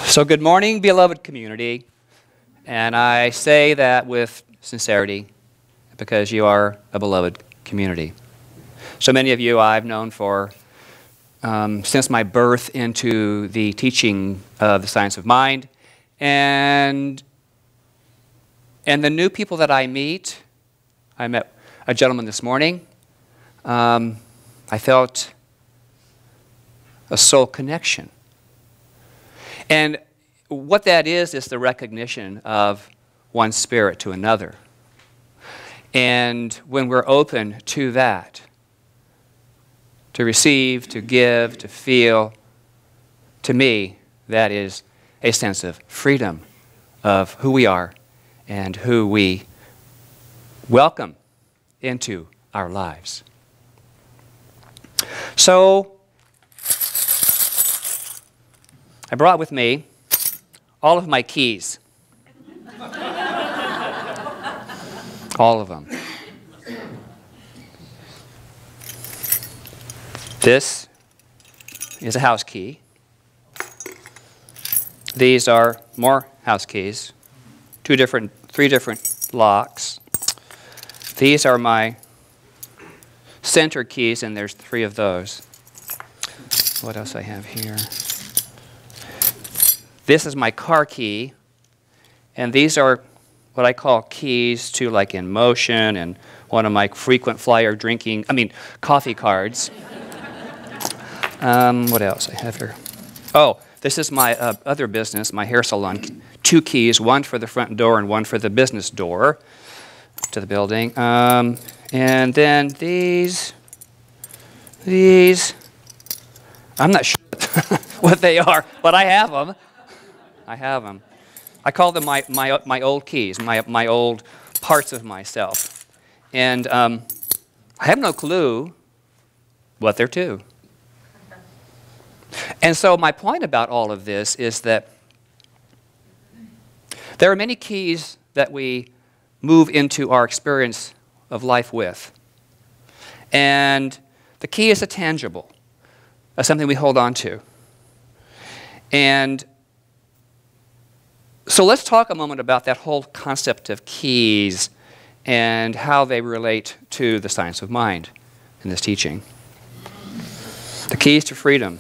So good morning, beloved community. And I say that with sincerity because you are a beloved community. So many of you I've known for since my birth into the teaching of the science of mind. And the new people that I meet, I met a gentleman this morning. I felt a soul connection. And what that is the recognition of one spirit to another. And when we're open to that, to receive, to give, to feel, to me, that is a sense of freedom of who we are and who we welcome into our lives. So, I brought with me all of my keys. All of them. This is a house key. These are more house keys. Three different locks. These are my center keys, and there's 3 of those. What else I have here? This is my car key, and these are what I call keys to like in motion and one of my frequent flyer coffee cards. What else I have here? Oh, this is my other business, my hair salon. 2 keys, one for the front door and one for the business door to the building. And then these, I'm not sure what they are, but I have them. I call them my old keys, my old parts of myself. And I have no clue what they're to. And so my point about all of this is that there are many keys that we move into our experience of life with. And the key is a tangible, something we hold on to. And so let's talk a moment about that whole concept of keys and how they relate to the science of mind in this teaching. The keys to freedom.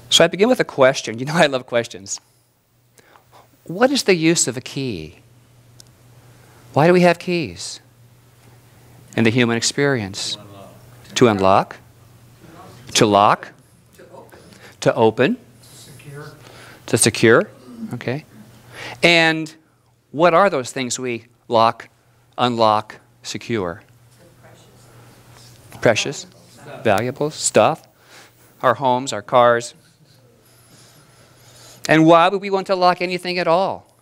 So I begin with a question. You know I love questions. What is the use of a key? Why do we have keys in the human experience? To unlock? To lock? To open? To secure, okay. And what are those things we lock, unlock, secure? Precious, valuable stuff, our homes, our cars. And why would we want to lock anything at all?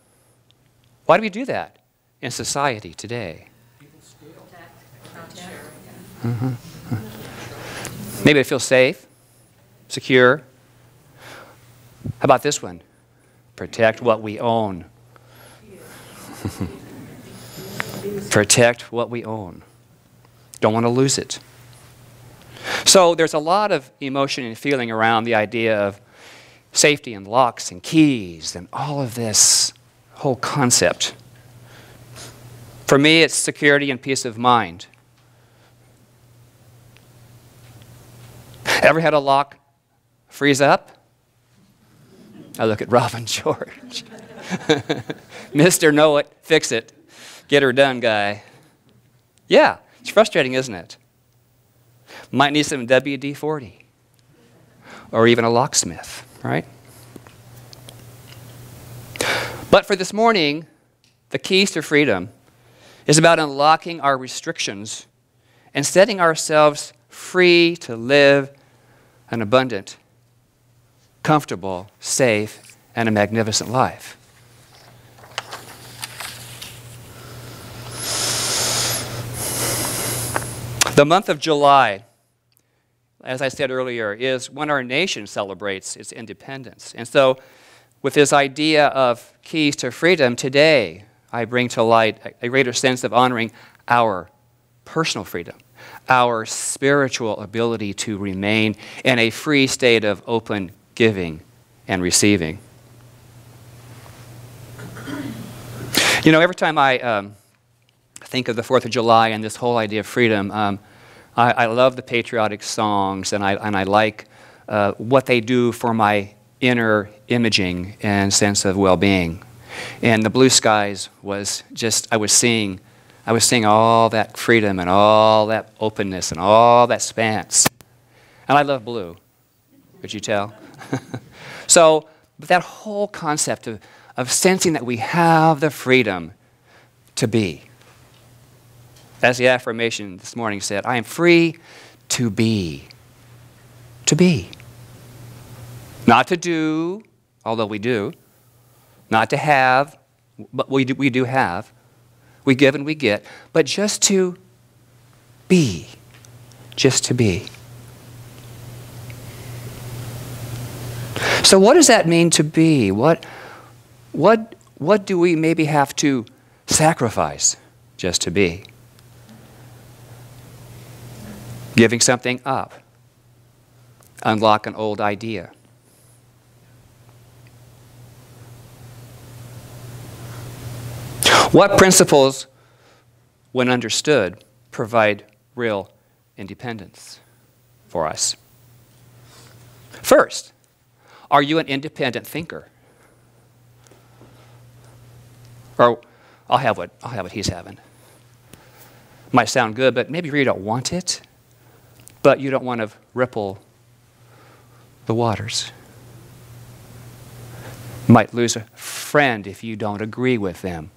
Why do we do that in society today? Maybe to feel safe, secure. How about this one? Protect what we own. Protect what we own. Don't want to lose it. So there's a lot of emotion and feeling around the idea of safety and locks and keys and all of this whole concept. For me, it's security and peace of mind. Ever had a lock freeze up? I look at Robin George. Mr. Know It, fix it, get her done guy. Yeah, it's frustrating, isn't it? Might need some WD-40 or even a locksmith, right? But for this morning, the keys to freedom is about unlocking our restrictions and setting ourselves free to live an abundant, comfortable, safe, and a magnificent life. The month of July, as I said earlier, is when our nation celebrates its independence. And so with this idea of keys to freedom, today I bring to light a greater sense of honoring our personal freedom, our spiritual ability to remain in a free state of open giving and receiving. You know, every time I think of the 4th of July and this whole idea of freedom, I love the patriotic songs, and I like what they do for my inner imaging and sense of well-being. And the Blue Skies was just, I was seeing all that freedom and all that openness and all that expanse. And I love blue. Could you tell? So, but that whole concept of sensing that we have the freedom to be. As the affirmation this morning said, I am free to be. To be. Not to do, although we do. Not to have, but we do have. We give and we get. But just to be. Just to be. So what does that mean to be? What do we maybe have to sacrifice just to be? Giving something up. Unlock an old idea. What principles, when understood, provide real independence for us? First, are you an independent thinker? Or I'll have what he's having. Might sound good, but maybe you really don't want it. But you don't want to ripple the waters. You might lose a friend if you don't agree with them.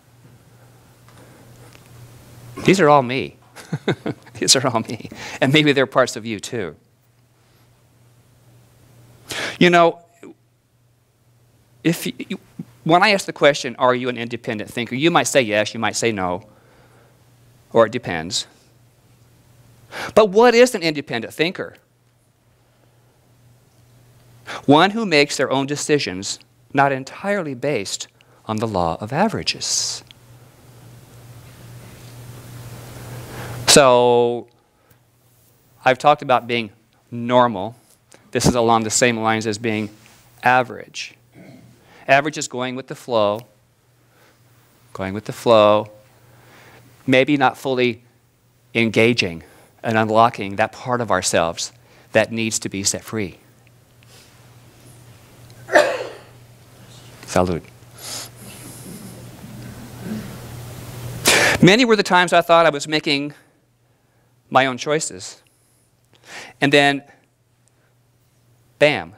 These are all me. These are all me. And maybe they're parts of you too. You know, when I ask the question, are you an independent thinker, you might say yes, you might say no, or it depends. But what is an independent thinker? One who makes their own decisions not entirely based on the law of averages. So, I've talked about being normal. This is along the same lines as being average. Average is going with the flow. Going with the flow. Maybe not fully engaging and unlocking that part of ourselves that needs to be set free. Salud. Many were the times I thought I was making my own choices. And then, bam,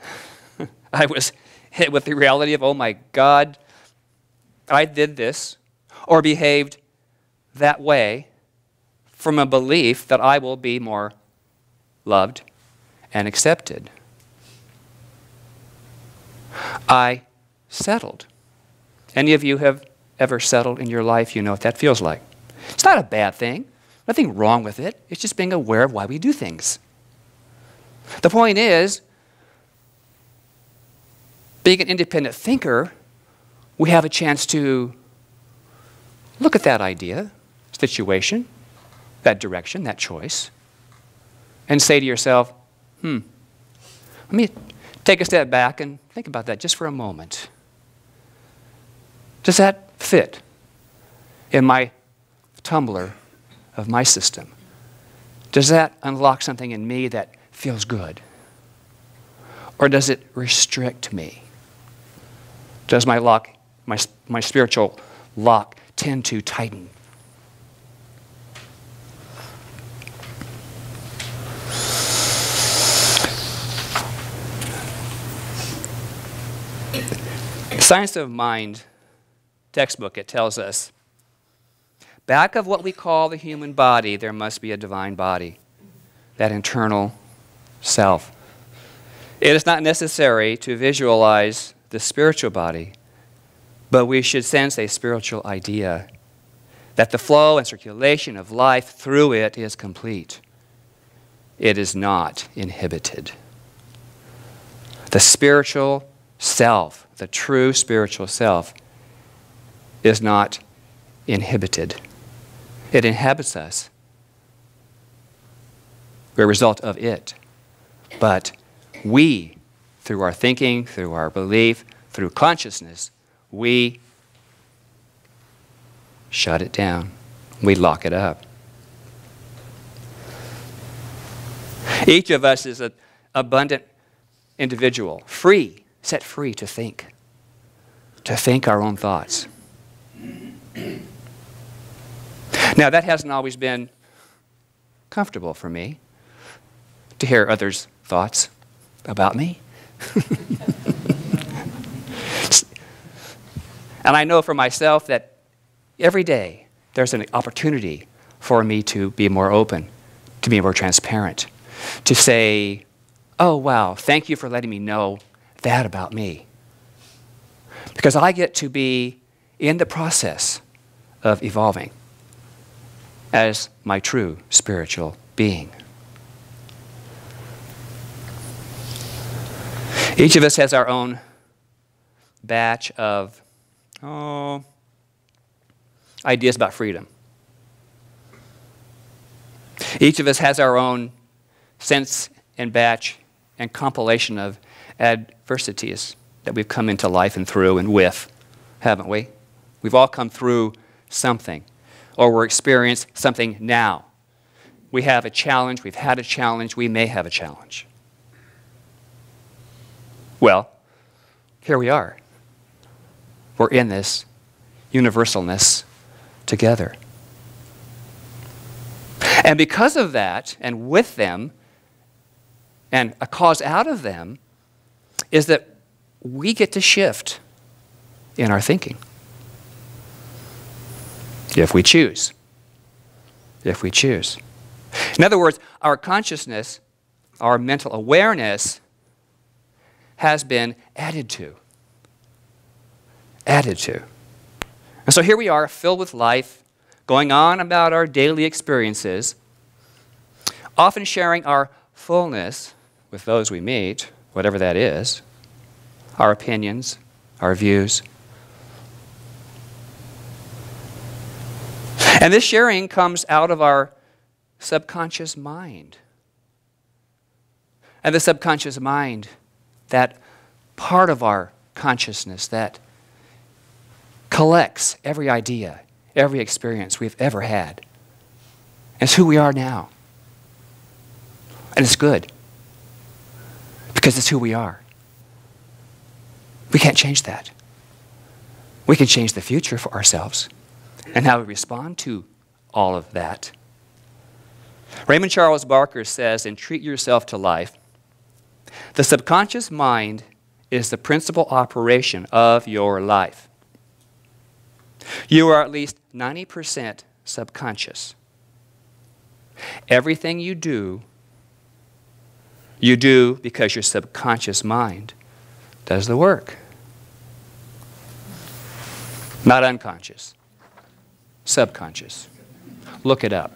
I was hit with the reality of, oh my God, I did this or behaved that way from a belief that I will be more loved and accepted. I settled. Any of you have ever settled in your life? You know what that feels like. It's not a bad thing. Nothing wrong with it. It's just being aware of why we do things. The point is, being an independent thinker, we have a chance to look at that idea, situation, that direction, that choice, and say to yourself, let me take a step back and think about that just for a moment. Does that fit in my tumbler of my system? Does that unlock something in me that feels good? Or does it restrict me? Does my spiritual lock tend to tighten? Science of Mind textbook, it tells us, back of what we call the human body, there must be a divine body, that internal self. It is not necessary to visualize the spiritual body, but we should sense a spiritual idea that the flow and circulation of life through it is complete. It is not inhibited. The spiritual self, the true spiritual self, is not inhibited. It inhabits us. We're a result of it. But we, through through our thinking, through our belief, through consciousness, we shut it down. We lock it up. Each of us is an abundant individual, free, set free to think our own thoughts. Now, that hasn't always been comfortable for me, to hear others' thoughts about me. And I know for myself that every day there's an opportunity for me to be more open, to be more transparent, to say, oh, wow, thank you for letting me know that about me. Because I get to be in the process of evolving as my true spiritual being. Each of us has our own batch of ideas about freedom. Each of us has our own sense and batch and compilation of adversities that we've come into life and through and with, haven't we? We've all come through something, or we're experiencing something now. We have a challenge, we've had a challenge, we may have a challenge. Well, here we are. We're in this universalness together. And because of that, and with them, and a cause out of them, is that we get to shift in our thinking. If we choose. If we choose. In other words, our consciousness, our mental awareness, has been added to. Added to. And so here we are, filled with life, going on about our daily experiences, often sharing our fullness with those we meet, whatever that is, our opinions, our views. And this sharing comes out of our subconscious mind. And the subconscious mind, that part of our consciousness that collects every idea, every experience we've ever had. It's who we are now. And it's good. Because it's who we are. We can't change that. We can change the future for ourselves and how we respond to all of that. Raymond Charles Barker says in Treat Yourself to Life, the subconscious mind is the principal operation of your life. You are at least 90% subconscious. Everything you do because your subconscious mind does the work. Not unconscious. Subconscious. Look it up.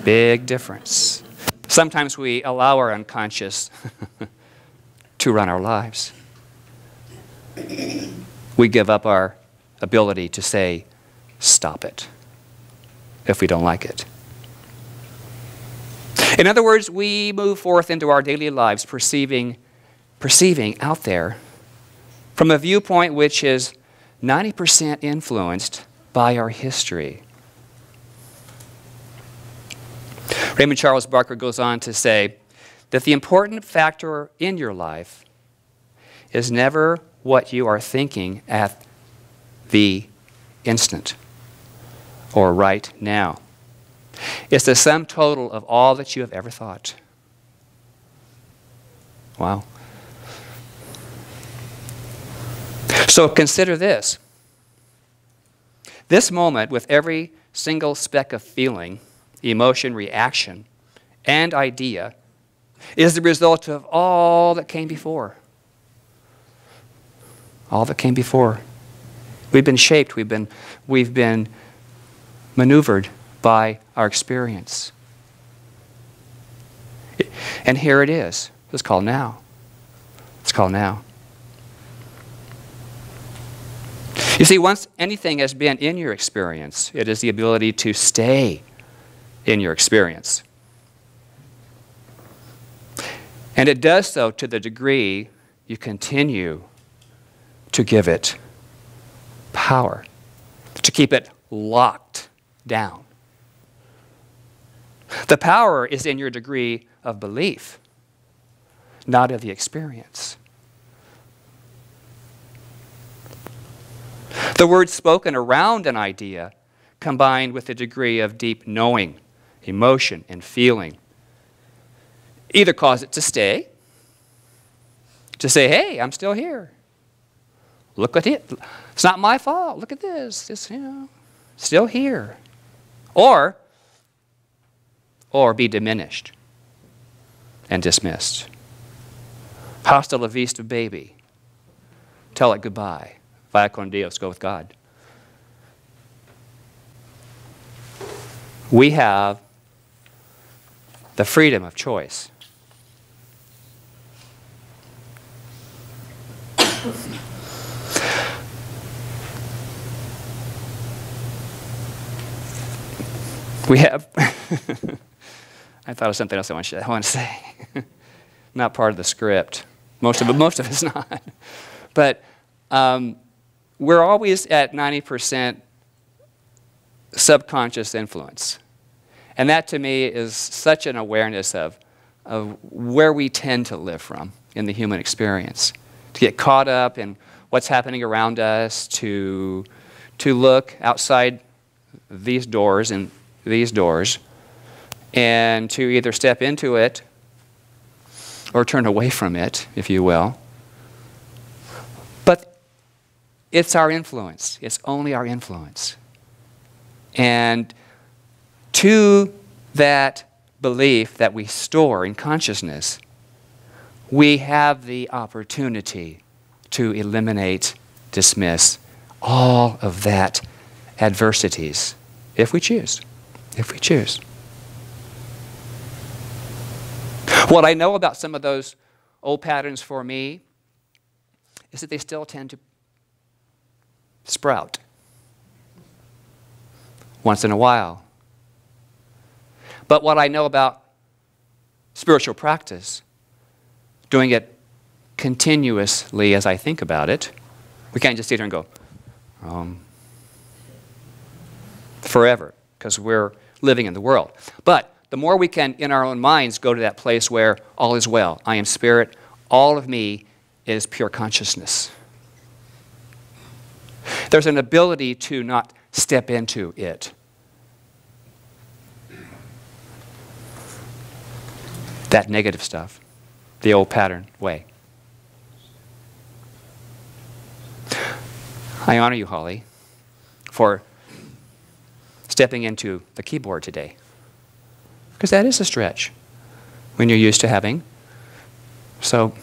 Big difference. Sometimes we allow our unconscious to run our lives. We give up our ability to say, stop it, if we don't like it. In other words, we move forth into our daily lives perceiving out there from a viewpoint which is 90% influenced by our history. Raymond Charles Barker goes on to say that the important factor in your life is never what you are thinking at the instant or right now. It's the sum total of all that you have ever thought. Wow. So consider this. This moment, with every single speck of feeling, emotion, reaction, and idea, is the result of all that came before. All that came before. We've been shaped, we've been maneuvered by our experience. And here it is. It's called now. It's called now. You see, once anything has been in your experience, it is the ability to stay in your experience. And it does so to the degree you continue to give it power, to keep it locked down. The power is in your degree of belief, not of the experience. The words spoken around an idea combined with a degree of deep knowing, emotion, and feeling either cause it to stay, to say, hey, I'm still here. Look at it. It's not my fault. Look at this. It's, still here. Or be diminished and dismissed. Hasta la vista, baby. Tell it goodbye. Vaya con Dios, go with God. We have the freedom of choice. We have, I thought of something else I want to say. Not part of the script. Most of it's not. But we're always at 90% subconscious influence. And that to me is such an awareness of where we tend to live from in the human experience. To get caught up in what's happening around us, to look outside these doors and and to either step into it or turn away from it, if you will. But it's our influence. It's only our influence. And to that belief that we store in consciousness, we have the opportunity to eliminate, dismiss all of that adversities, if we choose. If we choose. What I know about some of those old patterns for me is that they still tend to sprout once in a while. But what I know about spiritual practice, doing it continuously as I think about it, we can't just sit here and go, forever, because we're living in the world. But the more we can, in our own minds, go to that place where all is well. I am spirit. All of me is pure consciousness. There's an ability to not step into it. That negative stuff, the old pattern way. I honor you, Holly, for stepping into the keyboard today. Because that is a stretch when you're used to having. So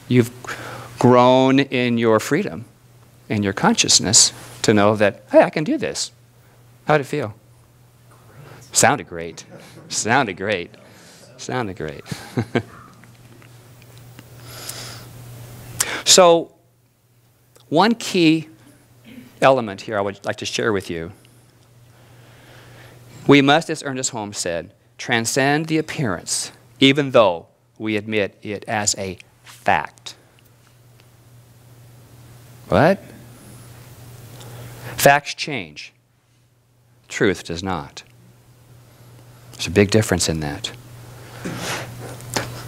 you've grown in your freedom, in your consciousness, to know that, hey, I can do this. How'd it feel? Sounded great. Sounded great. Sounded great. So one key element here I would like to share with you. We must, as Ernest Holmes said, transcend the appearance, even though we admit it as a fact. What? Facts change. Truth does not. There's a big difference in that.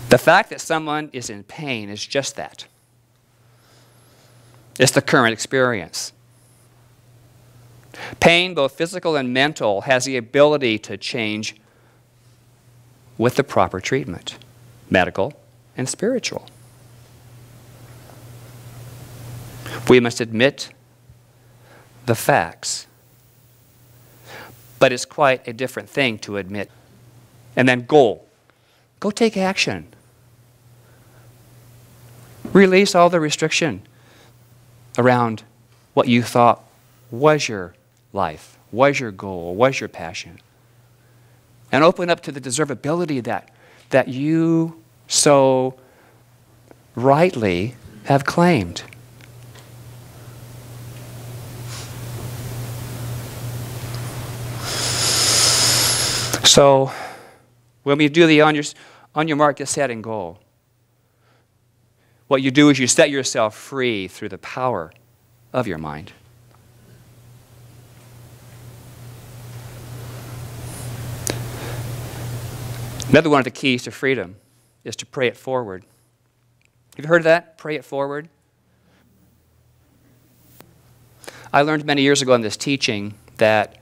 The fact that someone is in pain is just that. It's the current experience. Pain, both physical and mental, has the ability to change with the proper treatment, medical and spiritual. We must admit the facts. But it's quite a different thing to admit. And then go take action. Release all the restriction around what you thought was your life, was your goal, was your passion. And open up to the deservability that you so rightly have claimed. So when we do the on your mark, get set, and goal, what you do is you set yourself free through the power of your mind. Another one of the keys to freedom is to pray it forward. Have you heard of that? Pray it forward. I learned many years ago in this teaching that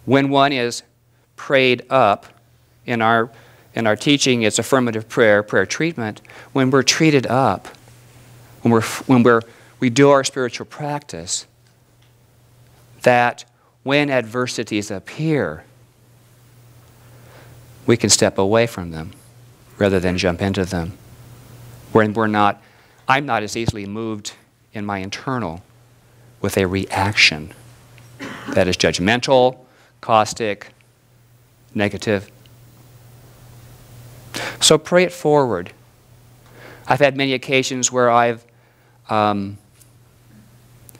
when one is prayed up, in our teaching, it's affirmative prayer, prayer treatment. When we're treated up, when we do our spiritual practice, that when adversities appear, we can step away from them rather than jump into them. When I'm not as easily moved in my internal with a reaction that is judgmental, caustic, negative. So pray it forward. I've had many occasions where I've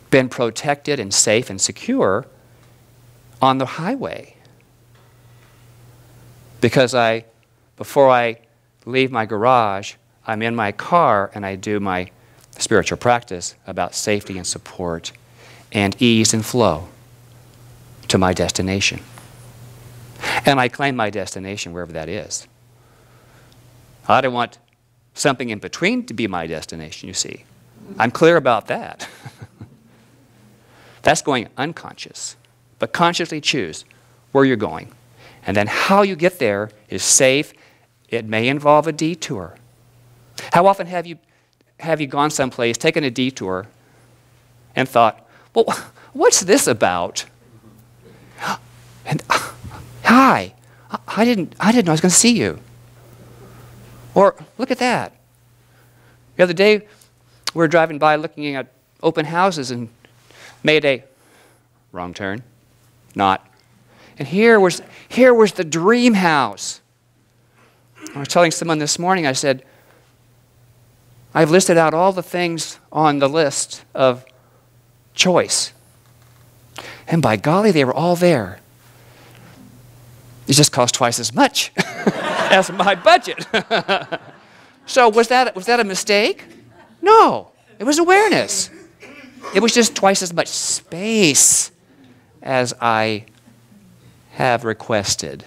been protected and safe and secure on the highway. Because before I leave my garage, I'm in my car and I do my spiritual practice about safety and support and ease and flow to my destination. And I claim my destination wherever that is. I don't want something in between to be my destination, you see. I'm clear about that. That's going unconscious. But consciously choose where you're going. And then how you get there is safe. It may involve a detour. How often have you gone someplace, taken a detour, and thought, well, what's this about? And hi, I didn't know I was going to see you. Or look at that. The other day, we were driving by looking at open houses and made a wrong turn. Not. And here was the dream house. I was telling someone this morning, I said, I've listed out all the things on the list of choice. And by golly, they were all there. It just cost twice as much as my budget. So was that a mistake? No, it was awareness. It was just twice as much space as I have requested.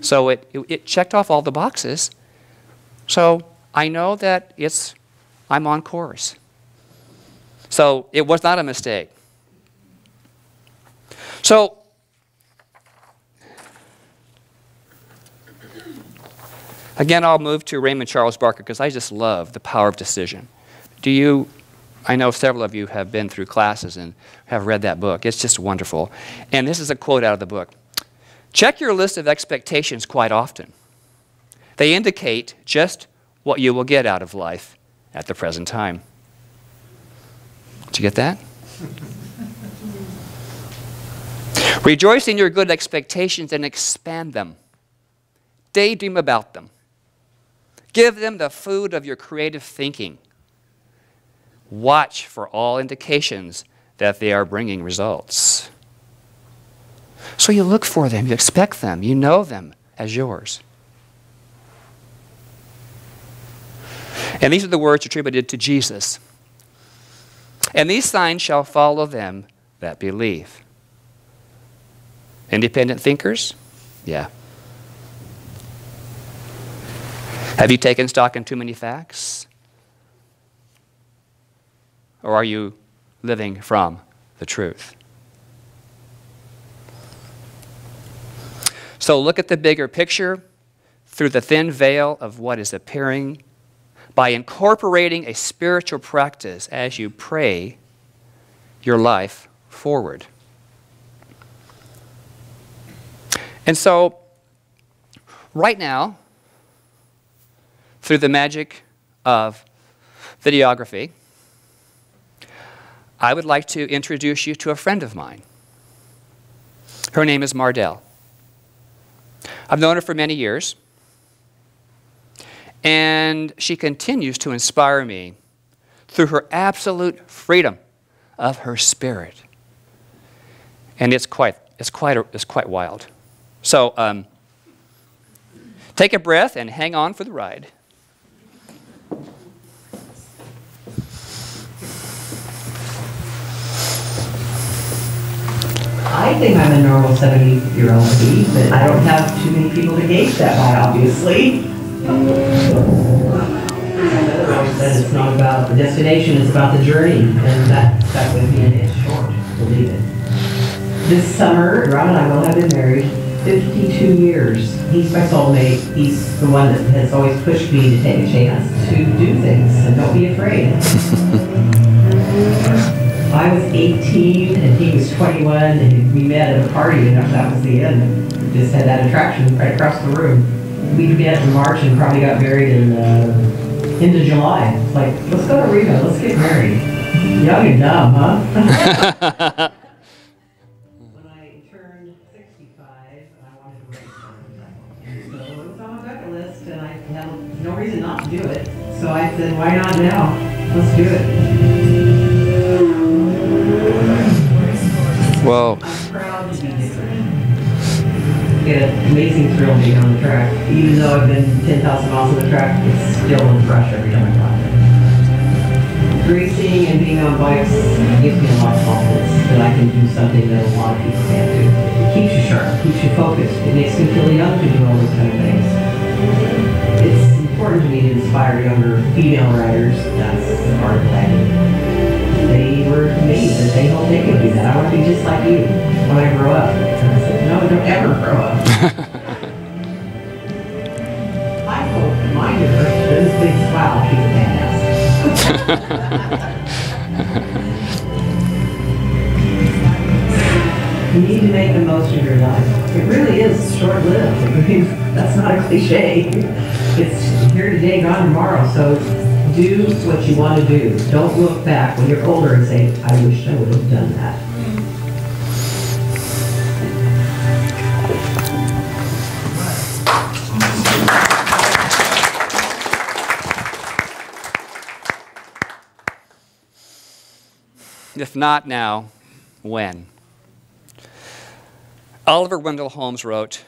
So it checked off all the boxes. So I know that I'm on course. So it was not a mistake. So again, I'll move to Raymond Charles Barker because I just love the power of decision. I know several of you have been through classes and have read that book. It's just wonderful. And this is a quote out of the book. Check your list of expectations quite often. They indicate just what you will get out of life at the present time. Did you get that? Rejoice in your good expectations and expand them. Daydream about them. Give them the food of your creative thinking. Watch for all indications that they are bringing results. So you look for them, you expect them, you know them as yours. And these are the words attributed to Jesus. And these signs shall follow them that believe. Independent thinkers? Yeah. Have you taken stock in too many facts? Or are you living from the truth? So look at the bigger picture through the thin veil of what is appearing by incorporating a spiritual practice as you pray your life forward. And so, right now, through the magic of videography, I would like to introduce you to a friend of mine. Her name is Mardell. I've known her for many years, and she continues to inspire me through her absolute freedom of her spirit. And it's quite wild. So take a breath and hang on for the ride. I think I'm a normal 70-year-old lady, but I don't have too many people to gauge that by, obviously. Another always said it's not about the destination, it's about the journey, and that stuck with me, and it's short, believe it. This summer, Ron and I will have been married 52 years. He's my soulmate. He's the one that has always pushed me to take a chance to do things, and don't be afraid. I was 18 and he was 21, and we met at a party, and that was the end. We just had that attraction right across the room. We met in March and probably got married in into July. It's like, let's go to Reno, let's get married. Young and dumb, huh? When I turned 65, I wanted to race her. So it was on my bucket list, and I had no reason not to do it. So I said, why not now? Let's do it. Whoa. I'm proud to be different. I get an amazing thrill being on the track. Even though I've been 10,000 miles on the track, it's still fresh every time I go out there. Racing and being on bikes gives me a lot of confidence that I can do something that a lot of people can't do. It keeps you sharp, keeps you focused. It makes me feel young to do all those kind of things. It's important to me to inspire younger female riders. That's the part that I do. They were amazed that they hope they could do that. I want to be just like you when I grow up. And I said, no, don't ever grow up. I hope that my daughter, this big smile, she's a badass. You need to make the most of your life. It really is short-lived. I mean, that's not a cliche. It's here today, gone tomorrow. So do what you want to do. Don't look back when you're older and say, I wish I would have done that. If not now, when? Oliver Wendell Holmes wrote,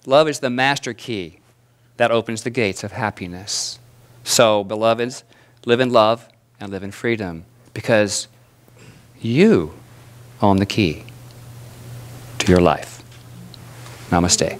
"Love is the master key that opens the gates of happiness." So, beloveds, live in love and live in freedom, because you own the key to your life. Namaste.